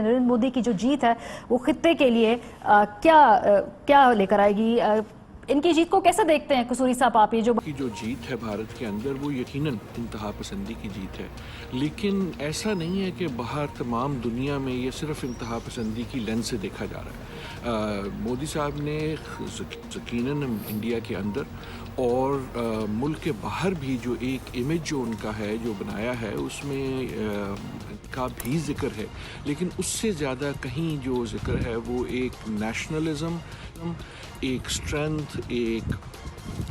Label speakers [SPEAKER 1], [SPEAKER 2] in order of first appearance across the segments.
[SPEAKER 1] नरेंद्र मोदी की जो जीत है वो खित्ते के लिए क्या लेकर आएगी? इनकी जीत को कैसे देखते हैं कसूरी साहब आप? ये
[SPEAKER 2] जो जीत है भारत के अंदर वो यकीनन इंतहा पसंदी की जीत है, लेकिन ऐसा नहीं है कि बाहर तमाम दुनिया में ये सिर्फ इंतहा पसंदी की लेंस से देखा जा रहा है। मोदी साहब ने यकीनन इंडिया के अंदर और मुल्क के बाहर भी जो एक इमेज जो उनका है जो बनाया है उसमें का भी जिक्र है, लेकिन उससे ज़्यादा कहीं जो जिक्र है वो एक नेशनलिज्म, एक स्ट्रेंथ, एक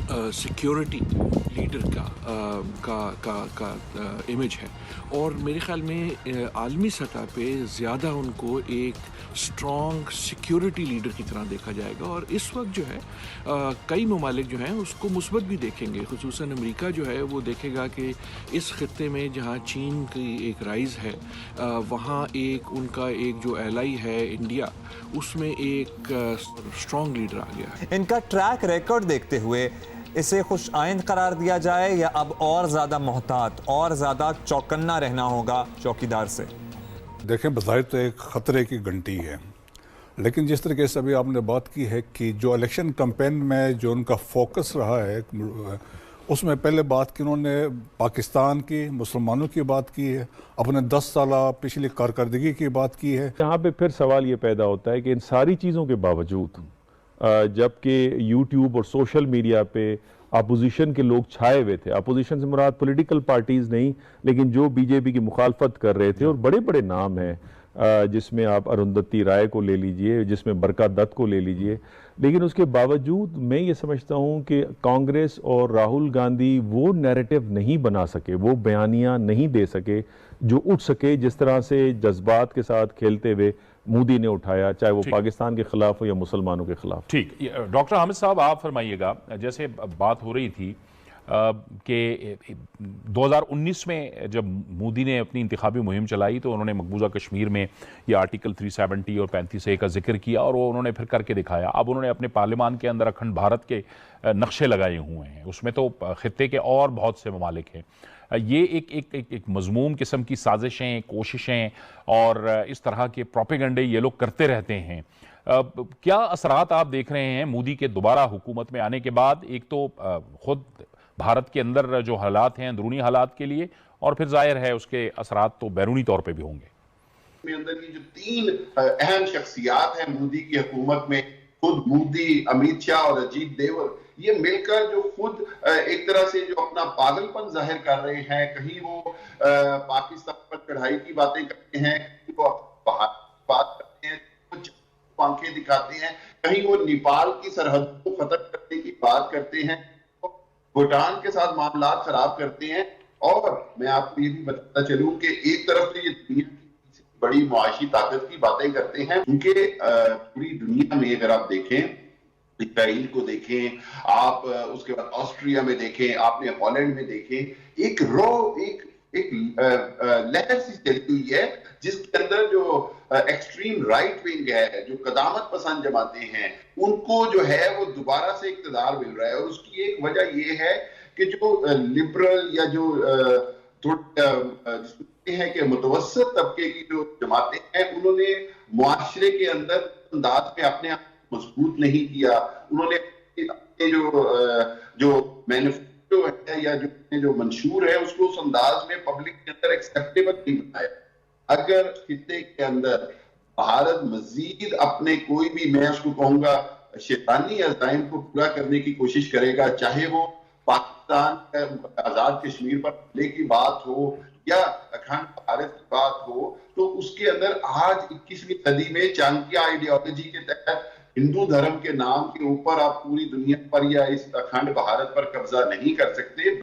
[SPEAKER 2] सिक्योरिटी लीडर का इमेज है। और मेरे ख्याल में आलमी सतह पे ज़्यादा उनको एक स्ट्रॉन्ग सिक्योरिटी लीडर की तरह देखा जाएगा। और इस वक्त जो है कई ममालिक जो हैं उसको मुस्बत भी देखेंगे, खुसूसन अमेरिका जो है वो देखेगा कि इस खत्ते में जहाँ चीन की एक राइज़ है वहाँ एक उनका एक जो एलाई है इंडिया, उसमें एक स्ट्रॉन्ग लीडर आ गया है।
[SPEAKER 3] इनका ट्रैक रिकॉर्ड देखते हुए इसे खुश आइंद करार दिया जाए या अब और ज्यादा मोहतात और ज्यादा चौकन्ना रहना होगा चौकीदार से?
[SPEAKER 4] देखें, बज़ाहिर तो एक ख़तरे की घंटी है, लेकिन जिस तरीके से अभी आपने बात की है कि जो इलेक्शन कैंपेन में जो उनका फोकस रहा है उसमें पहले बात की उन्होंने पाकिस्तान की, मुसलमानों की बात की है, अपने 10 साल पिछली कारकर्दगी की बात की है।
[SPEAKER 5] यहाँ पे फिर सवाल ये पैदा होता है कि इन सारी चीज़ों के बावजूद जबकि यूट्यूब और सोशल मीडिया पे अपोजिशन के लोग छाए हुए थे, अपोजिशन से मुराद पॉलिटिकल पार्टीज़ नहीं, लेकिन जो बीजेपी की मुखालफत कर रहे थे, और बड़े बड़े नाम हैं जिसमें आप अरुंधति राय को ले लीजिए, जिसमें बरका दत्त को ले लीजिए, लेकिन उसके बावजूद मैं ये समझता हूँ कि कांग्रेस और राहुल गांधी वो नैरेटिव नहीं बना सके, वो बयानियाँ नहीं दे सके जो उठ सके जिस तरह से जज्बात के साथ खेलते हुए मोदी ने उठाया, चाहे वो पाकिस्तान के खिलाफ हो या मुसलमानों के खिलाफ।
[SPEAKER 6] ठीक, डॉक्टर हामिद साहब आप फरमाइएगा, जैसे बात हो रही थी कि 2019 में जब मोदी ने अपनी इंतखाबी मुहिम चलाई तो उन्होंने मकबूजा कश्मीर में ये आर्टिकल 370 और 35A का जिक्र किया और वो उन्होंने फिर करके दिखाया। अब उन्होंने अपने पार्लियामान के अंदर अखंड भारत के नक्शे लगाए हुए हैं, उसमें तो खित्ते के और बहुत से ममालिक हैं। ये एक मजमूम किस्म की साजिशें, कोशिशें और इस तरह के प्रोपेगेंडे ये लोग करते रहते हैं। क्या असरात आप देख रहे हैं मोदी के दोबारा हुकूमत में आने के बाद? एक तो खुद भारत के अंदर जो हालात हैं अंदरूनी हालात के लिए, और फिर जाहिर है उसके असरात तो बैरूनी तौर पे भी होंगे।
[SPEAKER 7] अंदर की जो 3 अहम शख्सियात हैं मोदी की हुकूमत में, खुद मोदी, अमित शाह और अजीत देवल, ये मिलकर जो खुद एक तरह से जो अपना पागलपन जाहिर कर रहे हैं, कहीं वो पाकिस्तान पर चढ़ाई की बातें करते हैं, वो बात करते हैं, कुछ आंखें दिखाते हैं, कहीं वो नेपाल की सरहद को खत्म करने की बात करते हैं, भूटान के साथ मामला खराब करते हैं। और मैं आपको ये भी बताता चलूं कि एक तरफ तो ये दुनिया की बड़ी मुआशी ताकत की बातें करते हैं, उनके पूरी दुनिया में अगर आप देखें, इजराइल को देखें आप, उसके बाद ऑस्ट्रिया में देखें, आपने हॉलैंड में देखें, एक लहर सी चली हुई है जिसके अंदर जो एक्सट्रीम राइट विंग है, जो कदामत पसंद जमाते हैं, उनको जो है वो दोबारा से इक्तदार मिल रहा है। और उसकी एक वजह ये है कि जो लिबरल या जो थोड़े हैं कि मुतवस्सित तबके की जो जमातें हैं, उन्होंने मुआशरे के अंदर अंदाज में अपने आप मजबूत नहीं किया। उन्होंने जो मैनिफेस्टो है या जो मंशूर है उसको उस अंदाज में पब्लिक के अंदर एक्सेप्टेबल नहीं बनाया। अगर खित्ते के अंदर भारत मजीद अपने कोई भी, मैं उसको कहूंगा, शैतानी अज़ाइम को पूरा करने की कोशिश करेगा, चाहे वो पाकिस्तान आजाद कश्मीर पर हमले की बात हो या अखंड भारत की बात हो, तो उसके अंदर आज 21वीं सदी में चाणक्य आइडियोलॉजी के तहत हिंदू धर्म के नाम के ऊपर आप पूरी दुनिया पर या इस अखंड भारत पर कब्जा नहीं कर सकते।